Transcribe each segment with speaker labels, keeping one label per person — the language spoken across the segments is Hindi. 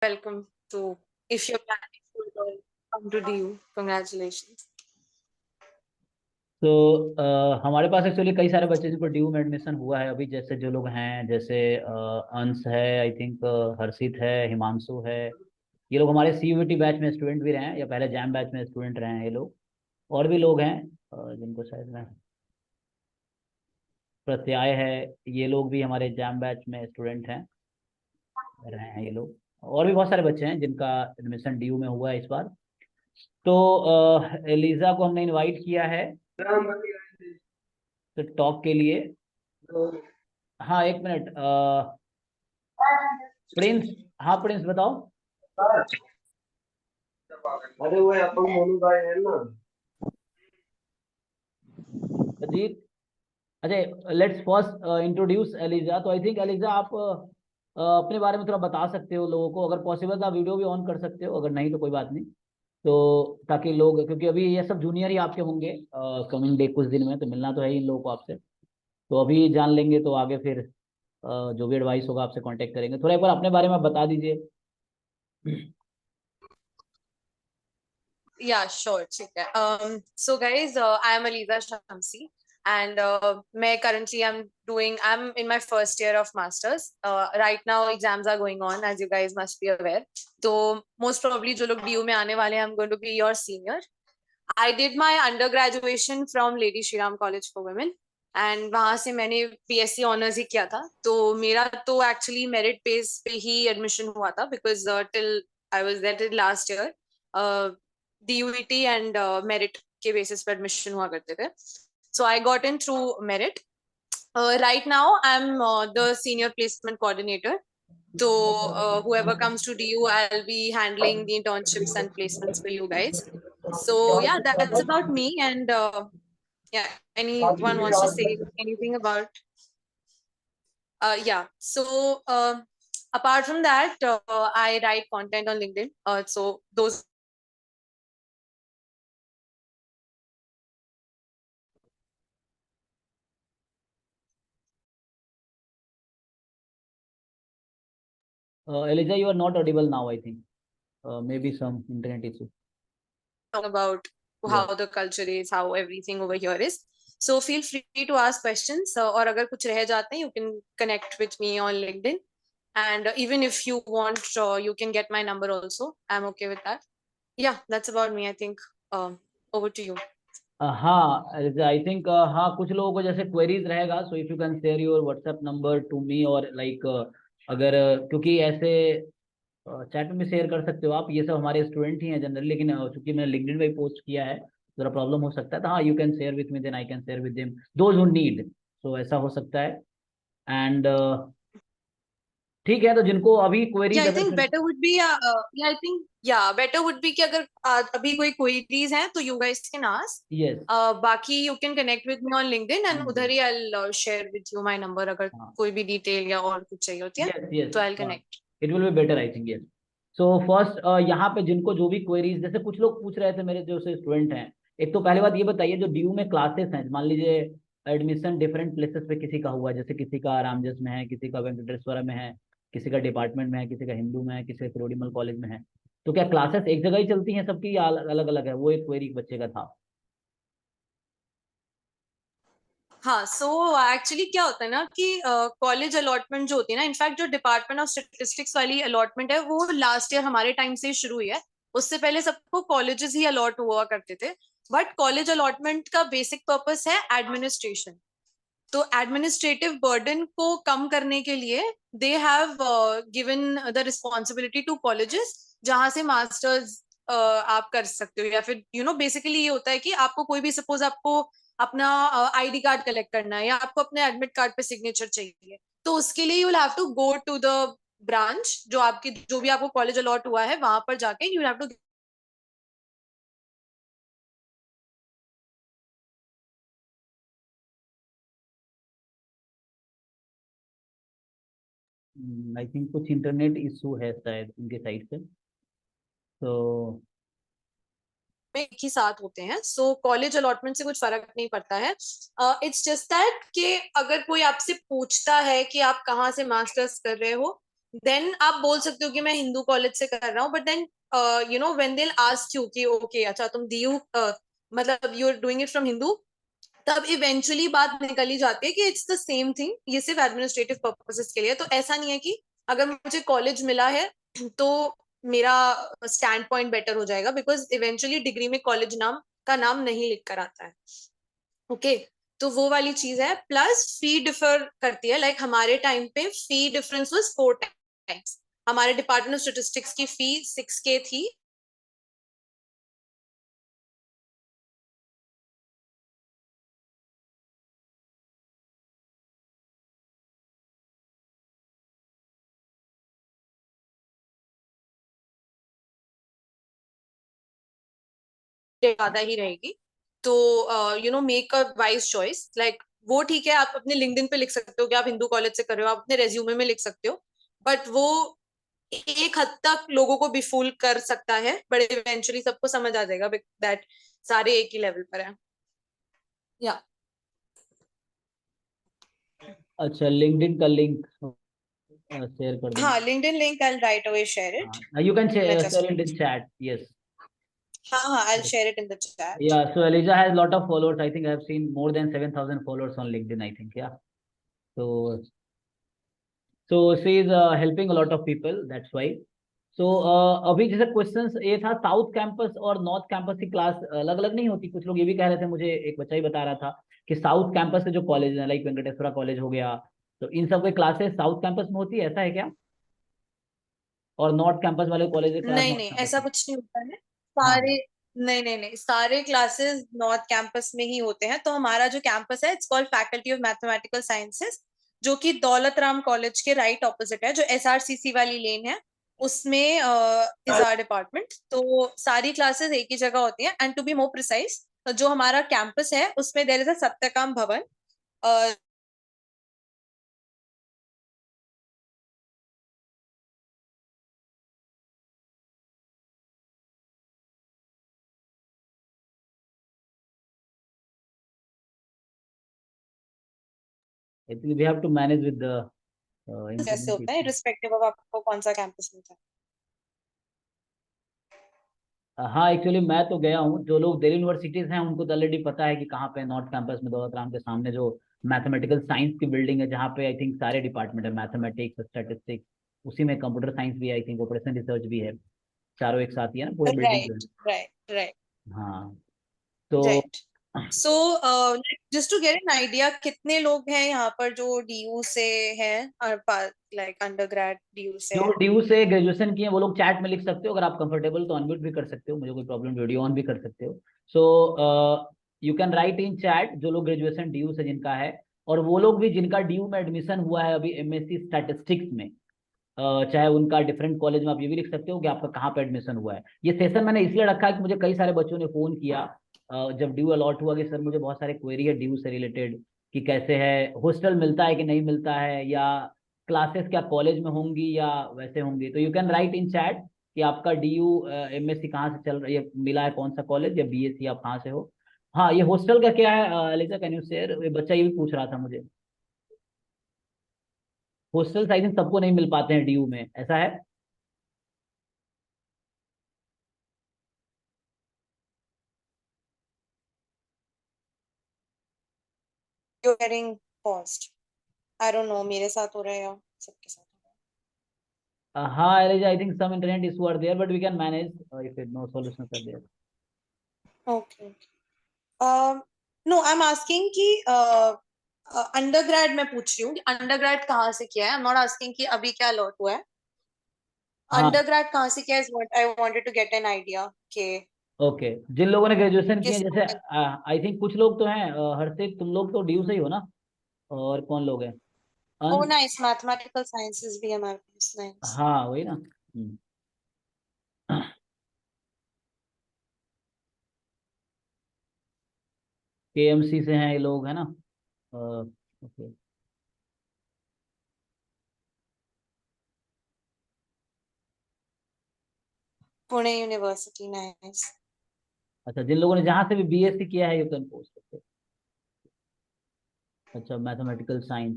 Speaker 1: welcome to, if you're planning to come to DU, congratulations.
Speaker 2: तो हमारे पास एक्चुअली कई सारे बच्चे जिनको ड्यू में एडमिशन हुआ है अभी, जैसे जो लोग हैं, जैसे अंश है, आई थिंक हर्षित है, हिमांशु है। ये लोग हमारे सीयूईटी बैच में स्टूडेंट भी रहे हैं या पहले जैम बैच में स्टूडेंट रहे हैं ये लोग। और भी लोग हैं जिनको शायद में प्रत्याय है, ये लोग भी हमारे जैम बैच में स्टूडेंट हैं, रहे हैं ये लोग। और भी बहुत सारे बच्चे हैं जिनका एडमिशन ड्यू में हुआ है इस बार। तो एलिजा को हमने इनवाइट किया है तो टॉक के लिए। हाँ, एक मिनट। प्रिंस, हाँ प्रिंस बताओ।
Speaker 3: अरे वो अपन मोनू भाई है ना
Speaker 2: अजीत। अच्छा, लेट्स फर्स्ट इंट्रोड्यूस एलिजा। तो आई थिंक एलिजा आप अपने बारे में थोड़ा बता सकते हो लोगों को, अगर पॉसिबल तो वीडियो भी ऑन कर सकते हो, अगर नहीं तो कोई बात नहीं। तो ताकि लोग, क्योंकि अभी ये सब जूनियर ही आपके होंगे, कमिंग डे कुछ दिन में तो मिलना तो है ही इन लोगों को आपसे। तो अभी जान लेंगे तो आगे फिर जो भी एडवाइस होगा आपसे कांटेक्ट करेंगे। थोड़ा एक बार अपने बारे में बता दीजिए।
Speaker 1: Yeah, sure, ठीक है. So guys, I am Aliza Shamsi, and मैं currently I'm in my first year of masters. Right now exams are going on, as you guys must be aware. तो most probably जो लोग DU में आने वाले हैं, I'm going to be your senior. I did my undergraduation from Lady Shri Ram College for Women, and वहां से मैंने BSc ऑनर्स ही किया था. तो मेरा तो एक्चुअली मेरिट बेस पे ही एडमिशन हुआ था, because till I was there till last year. DUET and merit के बेसिस पे एडमिशन हुआ करते थे. So I got in through merit. Right now I'm the senior placement coordinator. So whoever comes to DU, I'll be handling the internships and placements for you guys. So yeah, that's about me. And yeah, anyone wants to say anything about? Yeah. So apart from that, I write content on LinkedIn. So those.
Speaker 2: Elijah, you are not audible now, I think. Maybe some internet issue.
Speaker 1: About how the culture is, how everything over here is. So feel free to ask questions. और अगर कुछ रह जाते हैं, you can connect with me on LinkedIn. And even if you want, you can get my number also. I'm okay with that. Yeah, that's about me, I think. Over to you.
Speaker 2: हाँ, आई थिंक हाँ, कुछ लोगों को जैसे क्वेरीज रहेगा, so if you can share your WhatsApp number to me, और लाइक अगर क्योंकि ऐसे चैट में भी शेयर कर सकते हो आप, ये सब हमारे स्टूडेंट ही हैं जनरली, लेकिन चूंकि मैंने लिंक्डइन पे पोस्ट किया है जरा प्रॉब्लम हो सकता है, तो हाँ you can share with me, then I can share with them those who need. So ऐसा हो सकता है। एंड ठीक है, तो जिनको अभी क्वेरीज
Speaker 1: Yeah, I
Speaker 2: अगर
Speaker 1: think better would be yeah, I think yeah, better would be कि अगर अभी कोई queries हैं तो you guys can ask.
Speaker 2: Yes,
Speaker 1: बाकी you can connect with me on LinkedIn and उधर ही I'll share with you my number अगर कोई भी डिटेल या और कुछ चाहिए होती है
Speaker 2: यस यस,
Speaker 1: तो I'll connect.
Speaker 2: It will be better I think. Yes. So first यहाँ पे जिनको जो भी क्वेरीज, जैसे कुछ लोग पूछ रहे थे मेरे जो से स्टूडेंट हैं, एक तो पहली बात ये बताइए, जो ड्यू में क्लासेस हैं, मान लीजिए एडमिशन डिफरेंट प्लेसेस पे किसी का हुआ, जैसे किसी का रामजस में है, किसी का वेंकटेश्वरा में है, किसी का डिपार्टमेंट में है, किसी का हिंदू में है, किसी का फिरोडीमल कॉलेज में है, तो क्या क्लासेस एक जगह ही चलती हैं सबकी या अलग अलग है? वो एक क्वेरी बच्चे का था।
Speaker 1: हाँ, सो एक्चुअली क्या होता है ना कि कॉलेज अलॉटमेंट जो होती है ना, इनफैक्ट जो डिपार्टमेंट ऑफ स्टेटिस्टिक्स वाली अलॉटमेंट है वो लास्ट ईयर हमारे टाइम से ही शुरू हुई है. उससे पहले सबको कॉलेजेस ही अलॉट हुआ करते थे. बट कॉलेज अलॉटमेंट का बेसिक पर्पस है एडमिनिस्ट्रेशन. तो एडमिनिस्ट्रेटिव बर्डन को कम करने के लिए they have given the responsibility to colleges जहां से मास्टर्स आप कर सकते हो, या फिर बेसिकली ये होता है कि आपको कोई भी, सपोज आपको अपना आईडी कार्ड कलेक्ट करना है या आपको अपने एडमिट कार्ड पे सिग्नेचर चाहिए, तो उसके लिए you will have to go to the branch जो भी आपको कॉलेज अलॉट हुआ है वहां पर जाके you have to.
Speaker 2: I think कुछ इंटरनेट इशू है शायद उनके साइड से, तो
Speaker 1: में एक ही साथ होते हैं. सो कॉलेज अलॉटमेंट से कुछ फर्क नहीं पड़ता है. इट्स जस्ट दैट कि अगर कोई आपसे पूछता है कि आप कहाँ से मास्टर्स कर रहे हो, देन आप बोल सकते हो कि मैं हिंदू कॉलेज से कर रहा हूँ, but then you know when they will ask you कि ओके अच्छा तुम डीयू मतलब you are doing it from Hindu, तब इवेंचुअली बात निकल ही जाती है कि इट्स द सेम थिंग, ये सिर्फ एडमिनिस्ट्रेटिव पर्पसेस के लिए। तो ऐसा नहीं है कि अगर मुझे कॉलेज मिला है तो मेरा स्टैंड पॉइंट बेटर हो जाएगा, बिकॉज इवेंचुअली डिग्री में कॉलेज नाम का नाम नहीं लिख कर आता है। ओके तो वो वाली चीज है। प्लस फी डिफर करती है, लाइक हमारे टाइम पे फी डिफरेंस वाज 4 टाइम्स। हमारे डिपार्टमेंट ऑफ स्टेटिस्टिक्स की फी 6K थी। ज्यादा ही रहेगी। तो you know make a wise choice. Like वो ठीक है, आप अपने लिंक्डइन पे लिख सकते हो कि आप हिंदू कॉलेज से कर रहे हो, आप अपने रेज्यूमे में लिख सकते हो, बट वो एक हद तक लोगों को बिफूल कर सकता है, बट इवेंचुअली सबको समझ आ जाएगा दैट सारे एक ही लेवल पर है। या
Speaker 2: अच्छा, लिंक्डइन का लिंक शेयर कर देना।
Speaker 1: हाँ, LinkedIn link I will write away share it.
Speaker 2: You can
Speaker 1: मैं
Speaker 2: share
Speaker 1: just
Speaker 2: it in chat. Yes.
Speaker 1: हाँ हाँ I will share it in the chat.
Speaker 2: Yeah. So Elijah has a lot of followers. I think I have seen more than 7,000 followers on LinkedIn. I think. Yeah. So she is helping a lot of people. That's why. So अभी जैसे क्वेश्चंस ये था, साउथ कैंपस और नॉर्थ कैंपस की क्लास अलग अलग नहीं होती? कुछ लोग ये भी कह रहे थे, मुझे एक बच्चा ही बता रहा था कि साउथ कैंपस के जो कॉलेज है, लाइक वेंकटेश्वरा कॉलेज हो गया, तो इन सब की क्लासेस साउथ कैंपस में होती है, ऐसा है क्या? और नॉर्थ कैंपस वाले कॉलेज की क्लास
Speaker 1: नहीं
Speaker 2: नॉर्थ
Speaker 1: नहीं,
Speaker 2: कैंपस
Speaker 1: ऐसा
Speaker 2: में?
Speaker 1: कुछ नहीं होता है।
Speaker 2: हाँ।
Speaker 1: सारे नहीं नहीं नहीं, सारे क्लासेस नॉर्थ कैंपस में ही होते हैं। तो हमारा जो कैंपस है it's called faculty of mathematical sciences, जो कि दौलत राम कॉलेज के राइट ऑपोजिट है, जो SRCC वाली लेन है, उसमें इज आवर डिपार्टमेंट। तो सारी क्लासेस एक ही जगह होती हैं। And to be more precise, जो हमारा कैंपस है उसमें देयर इज अ सत्यकाम भवन।
Speaker 2: We have to manage with the
Speaker 1: जैसे
Speaker 2: internet
Speaker 1: होता है,
Speaker 2: issue.
Speaker 1: रिस्पेक्टिव ऑफ आपको कौन सा कैंपस मिलता है।
Speaker 2: हाँ, एक्चुअली मैं तो गया हूँ, जो लोग दिल्ली यूनिवर्सिटीज हैं उनको तो ऑलरेडी पता है कि कहाँ पे नॉर्थ कैंपस में दौलत राम के सामने जो मैथमेटिकल साइंस की बिल्डिंग है, जहाँ पे आई थिंक सारे डिपार्टमेंट है, मैथमेटिक्स, स्टैटिस्टिक्स, उसी में कंप्यूटर साइंस भी है, आई थिंक ऑपरेशन रिसर्च भी है, चारों एक साथ ही है ना, पूरे बिल्डिंग जो है।
Speaker 1: राइट राइट राइट
Speaker 2: हाँ। तो
Speaker 1: right. So just to get an idea, कितने लोग हैं यहाँ पर जो डीयू से हैं, लाइक अंडर ग्रेड डीयू से
Speaker 2: जो
Speaker 1: हैं?
Speaker 2: ड्यू से ग्रेजुएशन किए वो लोग चैट में लिख सकते हो, अगर आप कंफर्टेबल तो अनम्यूट भी कर सकते हो, मुझे कोई प्रॉब्लम, वीडियो ऑन भी कर सकते हो। So you can write in chat जो लोग ग्रेजुएशन ड्यू से जिनका है, और वो लोग भी जिनका ड्यू में एडमिशन हुआ है अभी MSc स्टैटिस्टिक्स में, चाहे उनका डिफरेंट कॉलेज में, आप ये भी लिख सकते हो कि आपका कहाँ पे एडमिशन हुआ है। ये सेशन मैंने इसलिए रखा है कि मुझे कई सारे बच्चों ने फोन किया जब ड्यू अलॉट हुआ कि सर मुझे बहुत सारे क्वेरी है ड्यू से रिलेटेड, कि कैसे है, हॉस्टल मिलता है कि नहीं मिलता है, या क्लासेस क्या कॉलेज में होंगी या वैसे होंगी। तो you can write in chat कि आपका DU MSc कहाँ से चल रही है, मिला है कौन सा कॉलेज, या BSc आप कहाँ से हो। हाँ, ये हॉस्टल का क्या है अलीजा, कैन यू शेयर? ये बच्चा ये भी पूछ रहा था मुझे। हॉस्टल आई थिंक सबको नहीं मिल पाते हैं DU में, ऐसा है?
Speaker 1: You getting paused? I don't know, मेरे साथ हो रहा है या सबके साथ हो
Speaker 2: हाँ Elijah, I think some internet issue are there, but we can manage if it, no solutions are there.
Speaker 1: रहा है? Okay. No I am asking कि अंडरग्रेड मैं पूछ रही हूँ कि अंडरग्रेड कहाँ से किया है। आई एम नॉट आस्किंग कि अभी क्या अलॉट हुआ है।
Speaker 2: हाँ,
Speaker 1: अंडरग्रेड कहाँ से किया है, I wanted to get an idea कि
Speaker 2: ओके। जिन लोगों ने ग्रेजुएशन किए,
Speaker 1: किस।
Speaker 2: जैसे आई थिंक कुछ लोग तो हैं, हर्षित तुम लोग तो DU से ही हो ना, और कौन लोग हैं?
Speaker 1: ओ
Speaker 2: अंश।
Speaker 1: नाइस, मैथमेटिकल साइंसेस भी है हमारे पास, नाइस।
Speaker 2: हाँ वही ना। KMC से हैं ये लोग, है ना? ओके।
Speaker 1: Pune university, nice.
Speaker 2: अच्छा, जिन लोगों ने जहाँ से भी BSc किया है यू कैन पोस्ट सकते। अच्छा, mathematical science.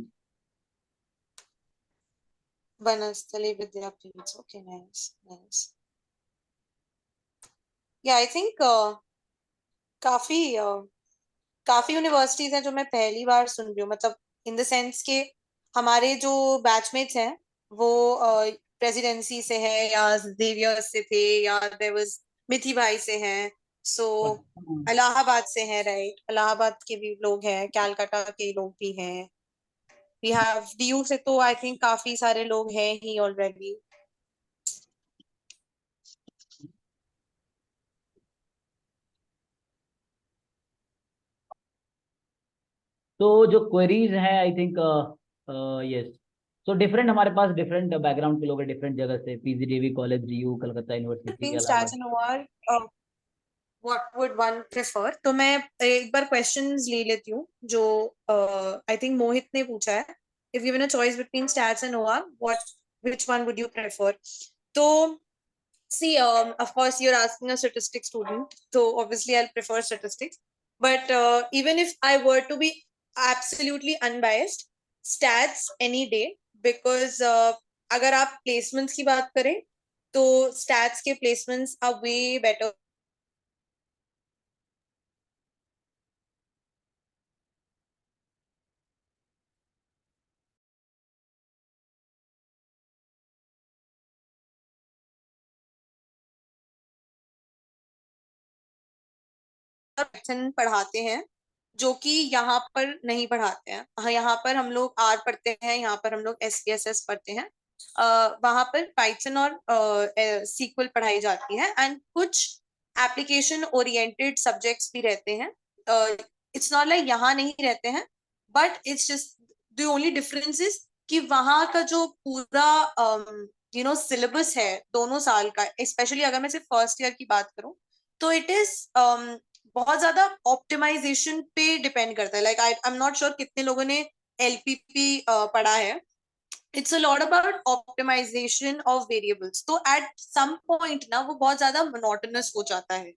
Speaker 1: Banastali Vidyapeeth. Okay, nice, nice. Yeah, I think काफी काफी यूनिवर्सिटीज हैं जो मैं पहली बार सुन रही हूँ, मतलब इन द सेंस के हमारे जो बैचमेट्स हैं वो प्रेसिडेंसी से है या जेवियर से थे या देयर वाज मिथि भाई से हैं, सो इलाहाबाद से हैं, राइट, इलाहाबाद के भी लोग हैं, कैलकाटा के लोग भी हैं, वी हैव डीयू से तो आई थिंक काफी सारे लोग हैं ही ऑलरेडी।
Speaker 2: तो जो क्वेरीज हैं I think yes, so different, हमारे पास डिफरेंट बैकग्राउंड के लोग हैं, डिफरेंट जगह से, PGDV college, GU, Calcutta university,
Speaker 1: Between stats
Speaker 2: Allahabad.
Speaker 1: and OR, what would one prefer? तो मैं एक बार questions ले लेती हूँ जो I think मोहित ने पूछा है, if given a choice between stats and OR, which one would you prefer? तो see, of course you're asking a statistics student, so obviously I'll prefer statistics, but even if I were to be absolutely unbiased, stats any day, because अगर आप placements की बात करें तो stats के placements are way better Python पढ़ाते हैं जो कि यहाँ पर नहीं पढ़ाते हैं। हाँ, यहाँ पर हम लोग आर पढ़ते हैं, यहाँ पर हम लोग SPSS पढ़ते हैं, वहां पर पाइथन और सीक्वल पढ़ाई जाती है एंड कुछ एप्लीकेशन ओरिएंटेड सब्जेक्ट्स भी रहते हैं। इट्स नॉट लाइक यहाँ नहीं रहते हैं, but it's just the only difference is कि वहाँ का जो पूरा सिलेबस है दोनों साल का, स्पेशली अगर मैं सिर्फ फर्स्ट ईयर की बात करूँ तो इट इज बहुत ज्यादा ऑप्टिमाइजेशन पे डिपेंड करता है। Like I am not sure कितने लोगों ने LPP पढ़ा है। It's a lot about optimization of variables, तो एट सम पॉइंट ना वो बहुत ज्यादा मोनोटोनस हो जाता है,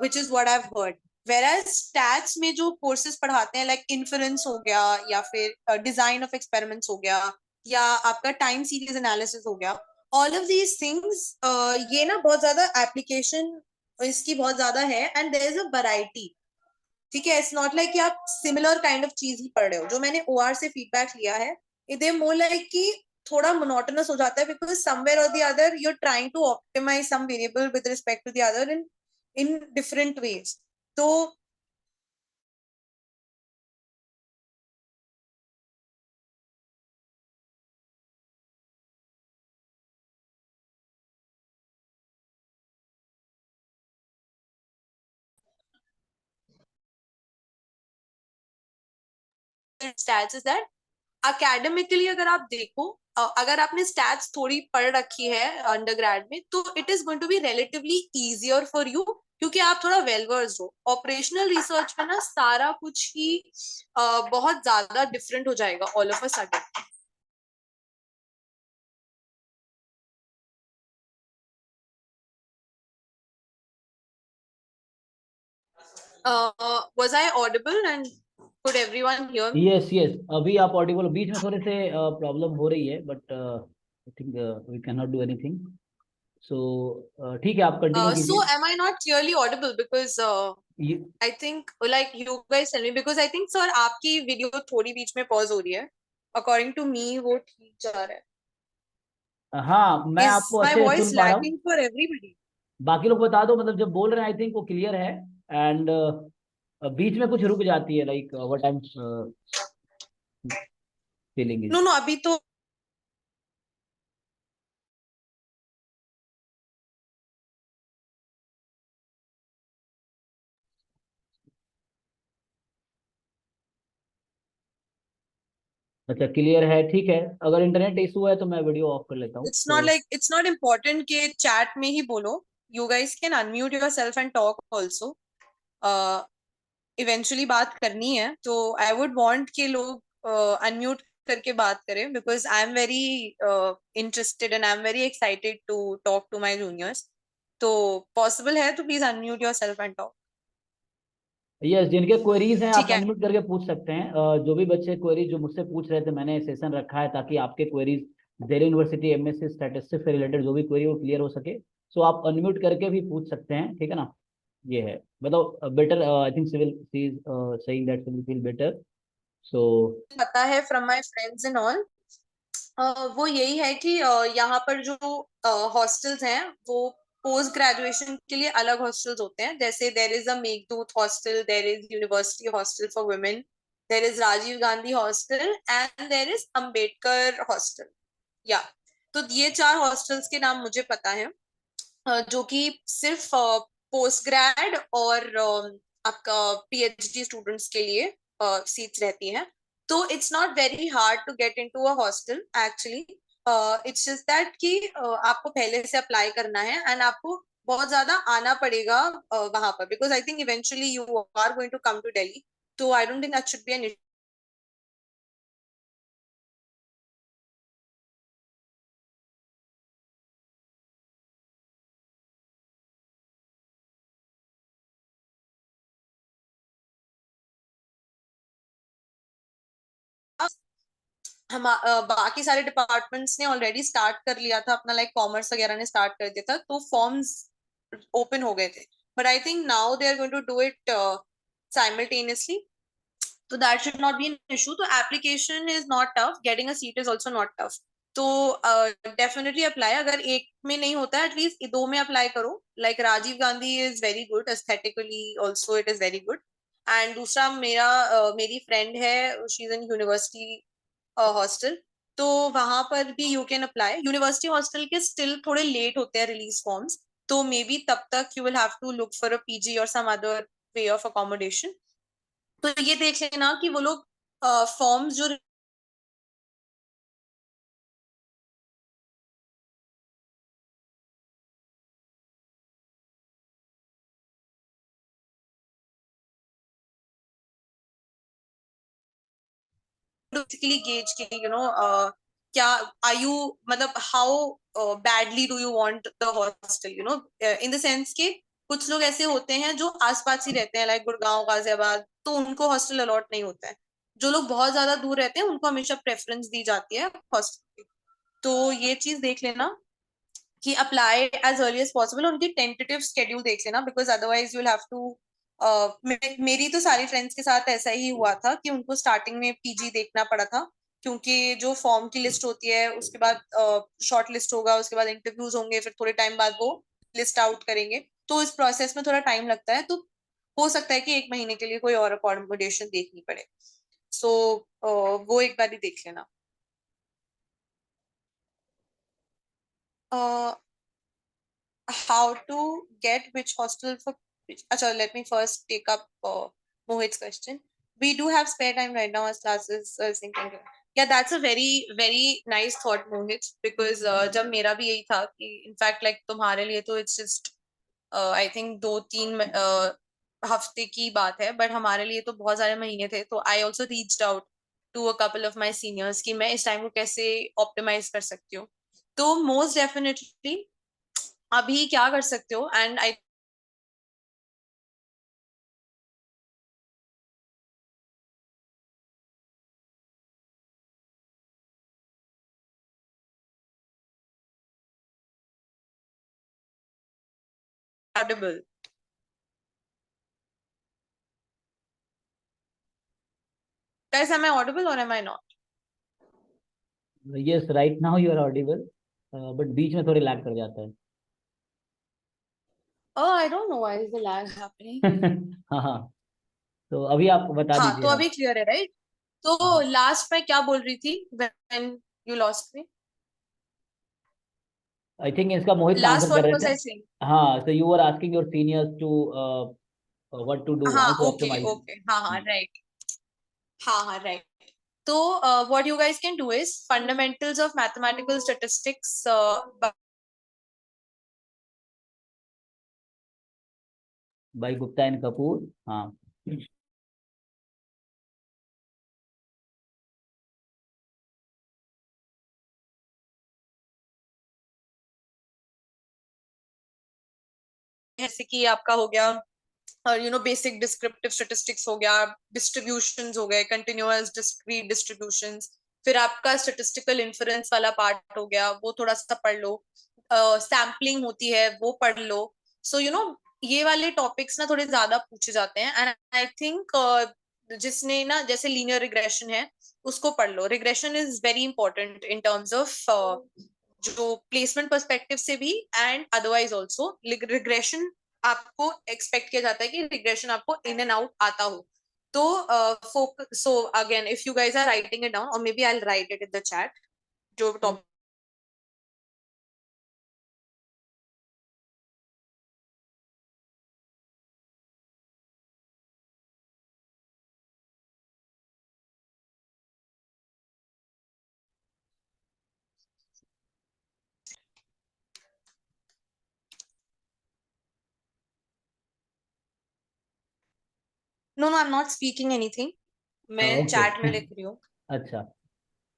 Speaker 1: which is what I have heard. Whereas stats में जो कोर्सेज पढ़ाते हैं लाइक इन्फरेंस हो गया या फिर डिजाइन ऑफ एक्सपेरिमेंट्स हो गया या आपका टाइम सीरीज एनालिसिस हो गया, ऑल ऑफ दीज थिंग्स, ये ना बहुत ज्यादा एप्लीकेशन इसकी बहुत ज्यादा है and there is a variety. ठीक है, इट्स नॉट लाइक कि आप सिमिलर काइंड ऑफ चीज ही पढ़ रहे हो। जो मैंने OR से फीडबैक लिया है, इट इज मोर लाइक कि थोड़ा मोनोटोनस हो जाता है because somewhere or the other you are trying to optimize some variable with respect to the other in different ways. तो स्टैट्स इज दैट अकेडमिकली अगर आप देखो, अगर आपने स्टैट्स थोड़ी पढ़ रखी है अंडरग्रेड में तो it is going to be relatively easier for you, क्योंकि आप थोड़ा वेल वर्स्ड हो। ऑपरेशनल रिसर्च में ना सारा कुछ ही बहुत ज्यादा डिफरेंट हो जाएगा all of a sudden. Was I audible and could everyone hear me?
Speaker 2: Yes yes, अभी आप ऑडिबल, बीच में थोड़े से प्रॉब्लम हो रही है, but I think we can not do anything, so ठीक है, आप कंटिन्यू
Speaker 1: So
Speaker 2: कीजिए।
Speaker 1: am I not clearly audible? Because I think like you guys tell me, because I think sir आपकी वीडियो थोड़ी बीच में पॉज हो रही है, according to me वो ठीक जा रहा है।
Speaker 2: हाँ, मैं आपको
Speaker 1: Is my
Speaker 2: अच्छे से
Speaker 1: voice
Speaker 2: सुन पा रहा हूँ,
Speaker 1: lagging for everybody?
Speaker 2: बाकी लोग बता दो, मतलब जब बोल रहे हैं आई थिंक वो क्लियर है, एंड बीच में कुछ रुक जाती है, like what I am feeling is.
Speaker 1: No, no, अभी तो
Speaker 2: अच्छा, क्लियर है, ठीक है, अगर इंटरनेट इशू है तो मैं वीडियो ऑफ कर लेता हूँ, तो
Speaker 1: it's not important कि chat में ही बोलो। You guys can unmute yourself and talk also. Eventually बात करनी है तो I would want कि लोग unmute करके बात करें, because I'm very interested and I'm very excited to talk to my juniors. तो possible है तो please unmute yourself and talk.
Speaker 2: Yes, जिनके क्वेरीज हैं आप
Speaker 1: ठीक है।
Speaker 2: अनम्यूट करके पूछ सकते हैं, जो भी बच्चे क्वेरीज जो मुझसे पूछ रहे थे, मैंने सेशन रखा है ताकि आपके queries Delhi university MSc statistics से रिलेटेड जो भी क्वेरी हो क्लियर हो सके, सो आप अनम्यूट करके भी पूछ सकते हैं, ठीक है ना। ये है, बताओ better, I think civil C is saying that civil feel better, so
Speaker 1: पता है from my friends and all, वो यही है कि यहाँ पर जो हॉस्टल्स हैं वो पोस्ट ग्रेजुएशन के लिए अलग हॉस्टल्स होते हैं। जैसे there is a Meghdoot hostel, there is university hostel for women, there is Rajiv Gandhi hostel and there is Ambedkar hostel. या तो ये 4 हॉस्टल्स के नाम मुझे पता है, जो कि सिर्फ पोस्ट ग्रेड और आपका पीएचडी स्टूडेंट्स के लिए सीट्स रहती हैं। तो it's not very hard to get into a hostel actually. It's just that कि आपको पहले से अप्लाई करना है एंड आपको बहुत ज्यादा आना पड़ेगा वहां पर, because I think eventually you are going to come to Delhi. तो I don't think that should be an हम बाकी सारे डिपार्टमेंट्स ने ऑलरेडी स्टार्ट कर लिया था अपना, लाइक कॉमर्स वगैरह ने स्टार्ट कर दिया था, तो फॉर्म्स ओपन हो गए थे। But I think now they are going to do it simultaneously, तो that should not be an issue. तो application is not tough, getting a seat is also not tough. तो डेफिनेटली अप्लाई, अगर एक में नहीं होता है एटलीस्ट 2 में अप्लाई करो। Like Rajiv Gandhi is very good aesthetically, also it is very good. And दूसरा मेरी फ्रेंड है, she is in university hostel, तो वहां पर भी you can apply. University hostel के स्टिल थोड़े लेट होते हैं रिलीज फॉर्म्स, तो मे बी तब तक you will have to look for a PG और some other way of accommodation. तो ये देख लेना कि वो लोग फॉर्म्स जो बेसिकली गेज के, क्या आर यू, मतलब how badly do you want the hostel, in the sense के कुछ लोग ऐसे होते हैं जो आसपास ही रहते हैं, लाइक गुड़गांव गाजियाबाद, तो उनको हॉस्टल अलॉट नहीं होता है। जो लोग बहुत ज्यादा दूर रहते हैं उनको हमेशा प्रेफरेंस दी जाती है हॉस्टल की। तो ये चीज देख लेना कि apply as early as possible, उनकी टेंटेटिव स्केड्यूल देख लेना, because otherwise you will have to. मेरी तो सारी फ्रेंड्स के साथ ऐसा ही हुआ था कि उनको स्टार्टिंग में पीजी देखना पड़ा था, क्योंकि जो फॉर्म की लिस्ट होती है उसके बाद शॉर्ट लिस्ट होगा, उसके बाद इंटरव्यूज होंगे, फिर थोड़े टाइम बाद वो लिस्ट आउट करेंगे, तो इस प्रोसेस में थोड़ा टाइम लगता है। तो हो सकता है कि 1 महीने के लिए कोई और अकोमोडेशन देखनी पड़े। सो वो एक बार ही देख लेना। How to get which hostel for which? Achha, let me first take up Mohit's question. We do have spare time right now as classes thinking. Yeah, that's a very very nice thought, Mohit, because जब मेरा भी यही था कि in fact like तुम्हारे लिए तो it's just I think 2-3 हफ्ते की बात है, बट हमारे लिए तो बहुत सारे महीने थे। तो I also reached out to a couple of my seniors कि मैं इस टाइम को कैसे ऑप्टिमाइज कर सकती हूँ। तो मोस्ट डेफिनेटली अभी क्या कर सकते हो, and I audible. guys, am I audible or am I not?
Speaker 2: Yes, right now you are audible, but बीच में थोड़ी लैग कर जाता है।
Speaker 1: Oh, I don't know why is the lag happening.
Speaker 2: हाँ हाँ, तो अभी आप बता
Speaker 1: हाँ, तो
Speaker 2: दीजिए आप।
Speaker 1: अभी क्लियर है राइट? तो
Speaker 2: हाँ,
Speaker 1: लास्ट में क्या बोल रही थी when you lost me?
Speaker 2: I think इसका मोहित
Speaker 1: Last
Speaker 2: आंसर कर
Speaker 1: what
Speaker 2: रहे
Speaker 1: was
Speaker 2: थे।
Speaker 1: I saying?
Speaker 2: हाँ, so you are asking your seniors to what to do,
Speaker 1: हाँ,
Speaker 2: how to
Speaker 1: okay
Speaker 2: optimise.
Speaker 1: Okay, हाँ हाँ राइट, हाँ हाँ राइट। तो what you guys can do is fundamentals of mathematical statistics
Speaker 2: by Gupta and Kapoor. हाँ,
Speaker 1: जैसे कि आपका हो गया, और बेसिक डिस्क्रिप्टिव स्टैटिस्टिक्स हो गया, डिस्ट्रीब्यूशंस हो गए, कंटिन्यूअस डिस्क्रीट डिस्ट्रीब्यूशंस, फिर आपका स्टेटिस्टिकल इन्फ्रेंस वाला पार्ट हो गया, वो थोड़ा सा पढ़ लो, सैम्पलिंग होती है वो पढ़ लो। सो ये वाले टॉपिक्स ना थोड़े ज्यादा पूछे जाते हैं, एंड आई थिंक जिसने ना जैसे लीनियर रिग्रेशन है उसको पढ़ लो। Regression is very important in terms of जो प्लेसमेंट पर्सपेक्टिव से भी एंड अदरवाइज ऑल्सो। रिग्रेशन आपको एक्सपेक्ट किया जाता है कि रिग्रेशन आपको इन एंड आउट आता हो। तो so again, if you guys are writing it down, or maybe I'll write it in the chat, जो topic. No no, I am not speaking anything, मैं
Speaker 2: ओके।
Speaker 1: चैट में लिख रही हूँ।
Speaker 2: अच्छा।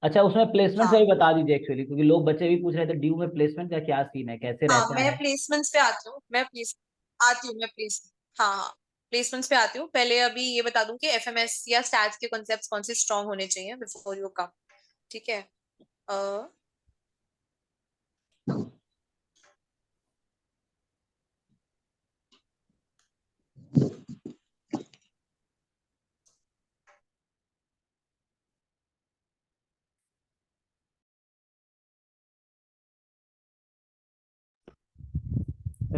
Speaker 2: अच्छा, उसमें प्लेसमेंट का
Speaker 1: हाँ
Speaker 2: भी बता दीजिए एक्चुअली, क्योंकि लोग बच्चे भी पूछ रहे थे ड्यू में प्लेसमेंट का क्या सीन है, कैसे
Speaker 1: हाँ,
Speaker 2: रहता
Speaker 1: मैं
Speaker 2: है।
Speaker 1: प्लेसमेंट्स पे आती हूँ, मैं प्लेस हाँ हाँ, प्लेसमेंट्स पे आती हूँ। पहले अभी ये बता दूं कि एफएमएस या स्टैट्स के कॉन्सेप्ट्स कौन से स्ट्रांग होने चाहिए बिफोर यू कम। ठीक है।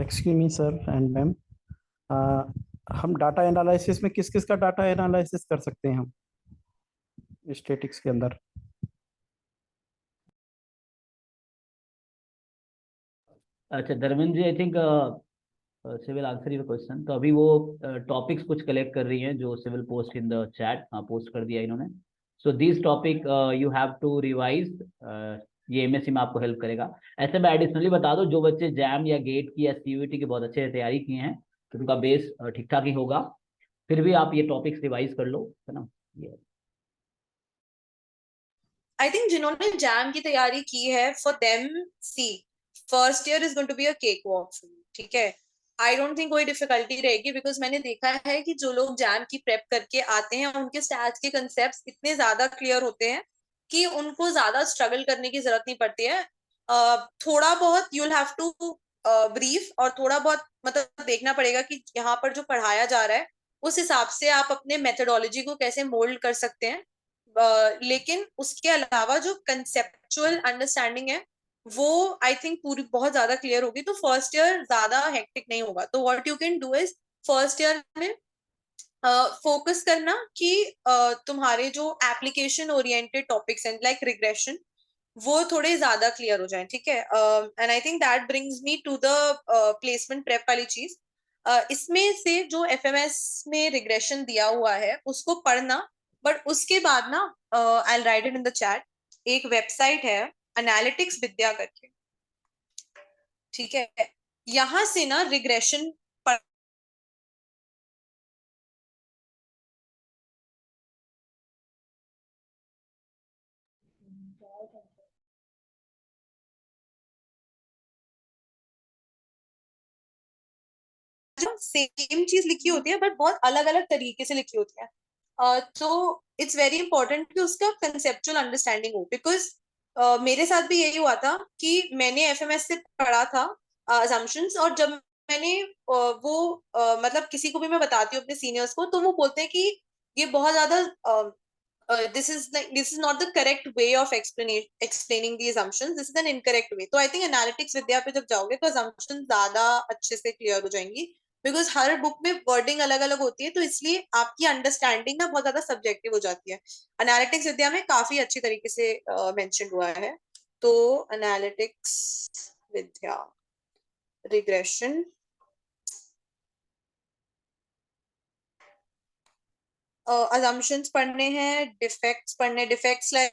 Speaker 4: Excuse me sir and ma'am, हम डाटा एनालिसिस में किस किस का डाटा एनालिसिस कर सकते हैं हम स्टैटिक्स के अंदर?
Speaker 2: अच्छा Dharmendra ji, I think civil answer your question. तो अभी वो टॉपिक्स कुछ कलेक्ट कर रही हैं जो civil post in the chat, हाँ पोस्ट कर दिया इन्होंने। So this topic you have to revise, ये एमएससी में आपको हेल्प करेगा। ऐसे मैं एडिशनली बता दूं, जो बच्चे जैम या गेट की या सीयूईटी की बहुत अच्छे से तैयारी किए हैं तो उनका बेस ठीक ठाक ही होगा। फिर भी आप ये टॉपिक्स रिवाइज कर लो, है ना। ये
Speaker 1: आई थिंक जिन्होंने जैम की तैयारी की है, for them see first year is going to be a cakewalk for you. ठीक है, आई डोंट थिंक कोई डिफिकल्टी रहेगी, बिकॉज मैंने देखा है कि जो लोग जैम की प्रेप करके आते हैं उनके स्टैट्स के कंसेप्ट इतने ज्यादा क्लियर होते हैं कि उनको ज्यादा स्ट्रगल करने की जरूरत नहीं पड़ती है। थोड़ा बहुत you will have to brief, और थोड़ा बहुत मतलब देखना पड़ेगा कि यहाँ पर जो पढ़ाया जा रहा है उस हिसाब से आप अपने मेथोडोलॉजी को कैसे मोल्ड कर सकते हैं। लेकिन उसके अलावा जो कंसेप्चुअल अंडरस्टैंडिंग है वो आई थिंक पूरी बहुत ज्यादा क्लियर होगी, तो फर्स्ट ईयर ज्यादा हेक्टिक नहीं होगा। तो what you can do is first year में फोकस करना कि तुम्हारे जो एप्लीकेशन ओरिएंटेड टॉपिक्स हैं लाइक रिग्रेशन वो थोड़े ज्यादा क्लियर हो जाएं। ठीक है, and I think that brings me to the placement prep वाली चीज। इसमें से जो एफएमएस में रिग्रेशन दिया हुआ है उसको पढ़ना, बट उसके बाद ना I write it in the chat, एक वेबसाइट है एनालिटिक्स विद्या करके। ठीक है, यहाँ से ना रिग्रेशन सेम चीज लिखी होती है बट बहुत अलग अलग तरीके से लिखी होती है। तो इट्स वेरी इंपॉर्टेंट कि उसका कंसेप्चुअल अंडरस्टैंडिंग हो, बिकॉज मेरे साथ भी यही हुआ था कि मैंने एफएमएस से पढ़ा था assumptions, और जब मैंने मतलब किसी को भी मैं बताती हूँ अपने सीनियर्स को, तो वो बोलते हैं कि ये बहुत ज्यादा this is not the correct way of explaining the assumptions, this is an incorrect way। तो आई थिंक एनालिटिक्स विद्या पे जब जाओगे तो assumptions ज्यादा अच्छे से क्लियर हो जाएंगी, बिकॉज हर बुक में वर्डिंग अलग अलग होती है, तो इसलिए आपकी अंडरस्टैंडिंग ना बहुत ज्यादा सब्जेक्टिव हो जाती है। एनालिटिक्स विद्या में काफी अच्छी तरीके से मेंशन हुआ है। तो एनालिटिक्स विद्या रिग्रेशन, assumptions पढ़ने हैं, डिफेक्ट्स पढ़ने, defects like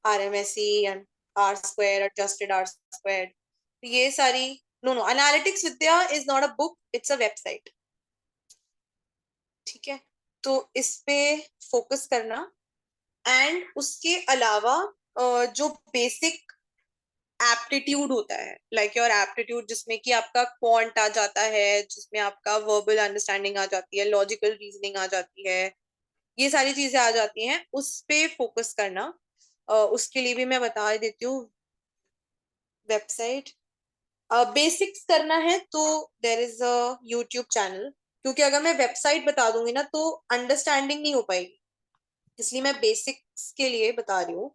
Speaker 1: RMSE and R square, adjusted R squared, ये सारी। No no, analytics Vidhya is not a book, it's a website. ठीक है, तो इस पे फोकस करना। एंड उसके अलावा जो बेसिक एप्टीट्यूड होता है, लाइक योर एप्टीट्यूड, जिसमें कि आपका क्वांट आ जाता है, जिसमें आपका वर्बल अंडरस्टैंडिंग आ जाती है, लॉजिकल रीजनिंग आ जाती है, ये सारी चीजें आ जाती हैं, उस पे फोकस करना। उसके लिए भी मैं बता देती हूँ वेबसाइट। बेसिक्स करना है तो देर इज अ यूट्यूब चैनल, क्योंकि अगर मैं वेबसाइट बता दूंगी ना तो अंडरस्टैंडिंग नहीं हो पाएगी, इसलिए मैं बेसिक्स के लिए बता रही हूँ।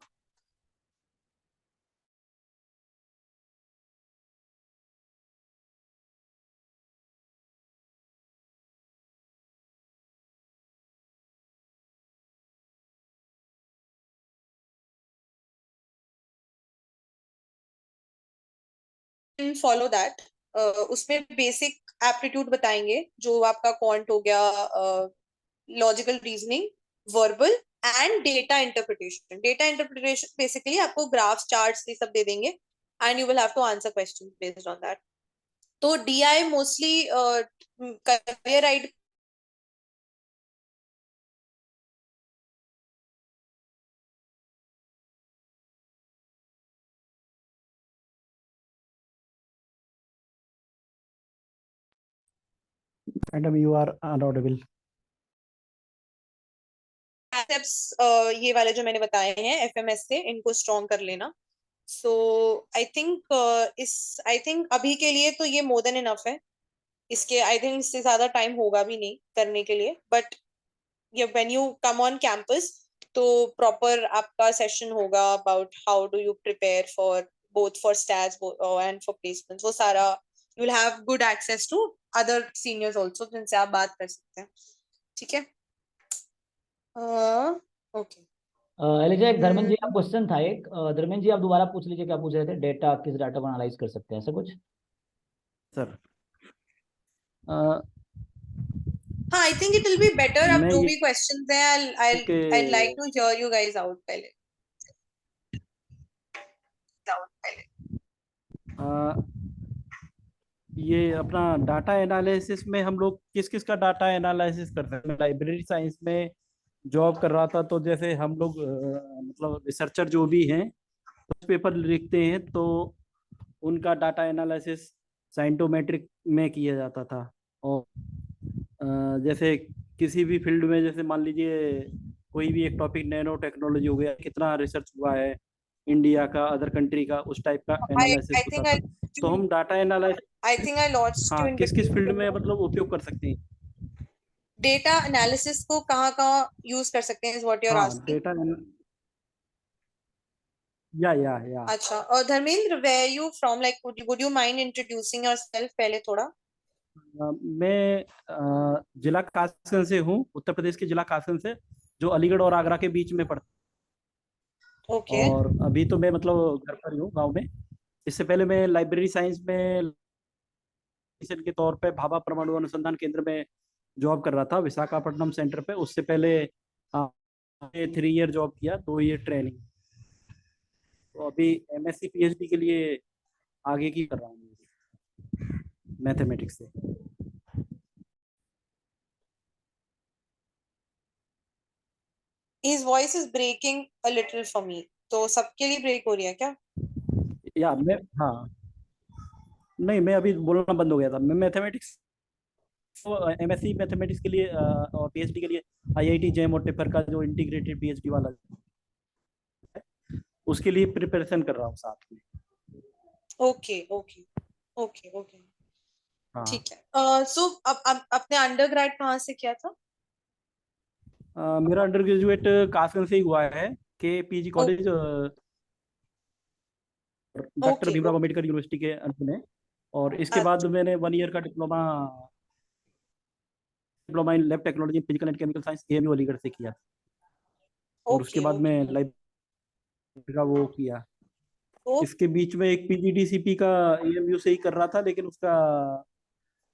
Speaker 1: Follow that. उसमें बेसिक एप्टीट्यूड बताएंगे, जो आपका क्वांट हो गया, logical reasoning, verbal and data interpretation. Data interpretation basically आपको ग्राफ्स, चार्ट्स ये सब दे देंगे, and you will have to answer questions based on that. तो DI mostly career aid
Speaker 4: madam you are inaudible.
Speaker 1: concepts, ये वाले जो मैंने बताए हैं एफएमएस से, इनको स्ट्रॉन्ग कर लेना। सो आई थिंक अभी के लिए तो ये मोर देन इनफ है। इसके आई थिंक इससे ज्यादा टाइम होगा भी नहीं करने के लिए, बट ये when you come on campus तो प्रॉपर आपका सेशन होगा about how do you prepare for both for stats and for placements. वो सारा you will have good access to other seniors also, जिनसे आप बात कर सकते हैं। ठीक है, ओके।
Speaker 2: एलिजा, एक धर्मेंद्र जी का क्वेश्चन था एक। धर्मेंद्र जी आप दोबारा पूछ लीजिए, क्या पूछ रहे थे? डेटा, किस डाटा को एनालाइज कर सकते हैं, ऐसा कुछ?
Speaker 4: सर
Speaker 1: हाँ, I think it will be better. अब
Speaker 4: मैं
Speaker 1: जो
Speaker 4: ये
Speaker 1: भी क्वेश्चंस हैं, I like to hear you guys out पहले।
Speaker 4: अ, ये अपना डाटा एनालिसिस में हम लोग किस किस का डाटा एनालिसिस करते हैं? मैं लाइब्रेरी साइंस में जॉब कर रहा था, तो जैसे हम लोग मतलब रिसर्चर जो भी हैं पेपर लिखते हैं, तो उनका डाटा एनालिसिस साइंटोमेट्रिक में किया जाता था। और जैसे किसी भी फील्ड में, जैसे मान लीजिए कोई भी एक टॉपिक, नैनो टेक्नोलॉजी हो गया, कितना रिसर्च हुआ है इंडिया का, अदर कंट्री का, उस टाइप का
Speaker 1: आई
Speaker 4: एनालिसिस
Speaker 1: आई
Speaker 4: होता
Speaker 1: थिंक
Speaker 4: था। तो हम data analysis
Speaker 1: I think I lost you
Speaker 4: हाँ
Speaker 1: इन
Speaker 4: किस किस फील्ड में
Speaker 1: बिटवीन।
Speaker 4: मतलब उपयोग कर सकते हैं?
Speaker 1: डेटा एनालिसिस को कहाँ कहाँ यूज कर सकते हैं, इज व्हाट यू आर
Speaker 4: हाँ
Speaker 1: आस्किंग?
Speaker 4: डेटा या
Speaker 1: अच्छा, और Dharmendra, where you from, like would you mind introducing yourself पहले थोड़ा?
Speaker 4: मैं जिला कासगंज से हूँ, उत्तर प्रदेश के जिला कासगंज से, जो अलीगढ़ और आगरा के बीच में पड़ता है।
Speaker 1: ओके।
Speaker 4: और अभी तो मैं मतलब घर पर ही हूँ, गाँव में। इससे पहले मैं लाइब्रेरी साइंस में के तौर पे भाभा परमाणु अनुसंधान केंद्र में जॉब कर रहा था, विशाखापट्टनम सेंटर पे। उससे पहले 3 ईयर जॉब किया, 2 ईयर ट्रेनिंग। तो अभी एमएससी पीएचडी के लिए आगे की कर रहा हूँ, मैथमेटिक्स से।
Speaker 1: His voice is breaking a little for me, तो सबके लिए ब्रेक हो रही है क्या?
Speaker 4: या मैं हाँ, नहीं मैं अभी बोलना बंद हो गया था। मैं मैथमेटिक्स, एमएससी मैथमेटिक्स के लिए और पीएचडी के लिए आईआईटी जेम और टिपर का जो इंटीग्रेटेड पीएचडी वाला है, उसके लिए प्रिपरेशन कर रहा हूँ साथ में।
Speaker 1: ओके ओके ओके ओके,
Speaker 4: हाँ।
Speaker 1: ठीक है। सो अब अपने अंडर ग्रेड कहाँ से किया था?
Speaker 4: मेरा अंडर ग्रेजुएट कासगंज से ही हुआ है, के PG college, doctor
Speaker 1: okay
Speaker 4: Bhimrao
Speaker 1: okay.
Speaker 4: Ambedkar university के अंदर में। और इसके बाद
Speaker 1: अच्छा।
Speaker 4: मैंने 1 ईयर का diploma diploma in lab technology, physical and chemical science, AMU Aligarh से किया। और उसके
Speaker 1: ओके
Speaker 4: बाद
Speaker 1: ओके।
Speaker 4: मैं लाइब्रेरी का वो किया।
Speaker 1: तो
Speaker 4: इसके बीच में एक पीजीडीसीपी का एएमयू से ही कर रहा था, लेकिन उसका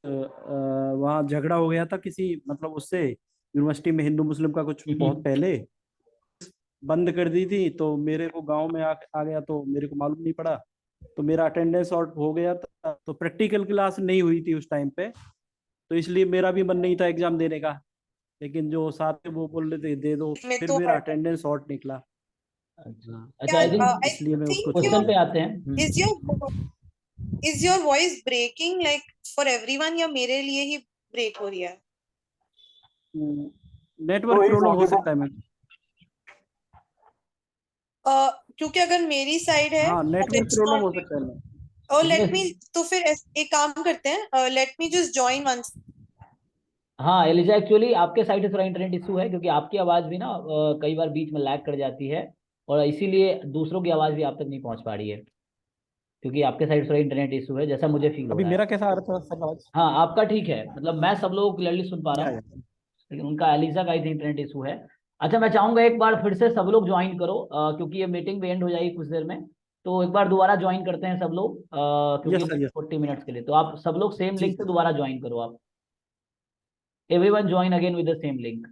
Speaker 4: वहाँ झगड़ा हो गया था किसी, मतलब उससे, यूनिवर्सिटी में हिंदू मुस्लिम का कुछ बहुत पहले बंद कर दी थी। तो मेरे को गांव में आ गया, तो मेरे को मालूम नहीं पड़ा, तो मेरा अटेंडेंस आउट हो गया था। तो प्रैक्टिकल क्लास नहीं हुई थी उस टाइम पे, तो इसलिए मेरा भी मन नहीं था एग्जाम देने का। लेकिन जो साथ में वो बोल रहे थे दे दो,
Speaker 1: में
Speaker 4: फिर
Speaker 1: तो
Speaker 4: मेरा अटेंडेंस शॉर्ट निकला,
Speaker 2: अच्छा आई थिंक
Speaker 1: आई
Speaker 4: इसलिए मैं उसको
Speaker 1: थिंक
Speaker 2: क्वेश्चन
Speaker 4: छोड़
Speaker 2: पे
Speaker 4: दिया।
Speaker 2: आते हैं।
Speaker 1: Is your voice breaking like for everyone या मेरे लिए ही ब्रेक हो रही है?
Speaker 4: नेटवर्क प्रॉब्लम हो सकता है मैम।
Speaker 1: क्योंकि अगर मेरी साइड है
Speaker 4: हाँ,
Speaker 1: तो
Speaker 4: नेटवर्क
Speaker 1: इट्स
Speaker 4: प्रॉब्लम
Speaker 1: नॉट।
Speaker 4: हो सकता है मैम।
Speaker 1: और लेट मी, तो फिर एक काम करते हैं, let me just join once.
Speaker 2: हाँ एलिजा, एक्चुअली आपके साइड से थोड़ा इंटरनेट इशू है, क्योंकि आपकी आवाज़ भी ना कई बार बीच में लैग कर जाती है, और इसीलिए दूसरों की आवाज़ भी आप तक नहीं पहुंच पा रही है, क्योंकि आपके साइड से थोड़ा इंटरनेट इशू है, जैसा मुझे फील हो
Speaker 4: अभी
Speaker 2: रहा है।
Speaker 4: मेरा कैसा आ रहा था सर आवाज?
Speaker 2: हाँ आपका ठीक है, मतलब मैं सब लोग क्लियरली सुन पा रहा
Speaker 4: या
Speaker 2: हूँ, लेकिन उनका एलिजा का ही इंटरनेट इशू है। अच्छा मैं चाहूंगा एक बार फिर से सब लोग ज्वाइन करो, क्योंकि ये मीटिंग भी एंड हो जाएगी कुछ देर में, तो एक बार दोबारा ज्वाइन करते हैं सब लोग, क्योंकि
Speaker 4: यस सर, यस
Speaker 2: 40 मिनट्स के लिए, तो आप सब लोग सेम
Speaker 4: जी
Speaker 2: लिंक से
Speaker 4: सर।
Speaker 2: दोबारा ज्वाइन करो आप। Everyone join again with the same link.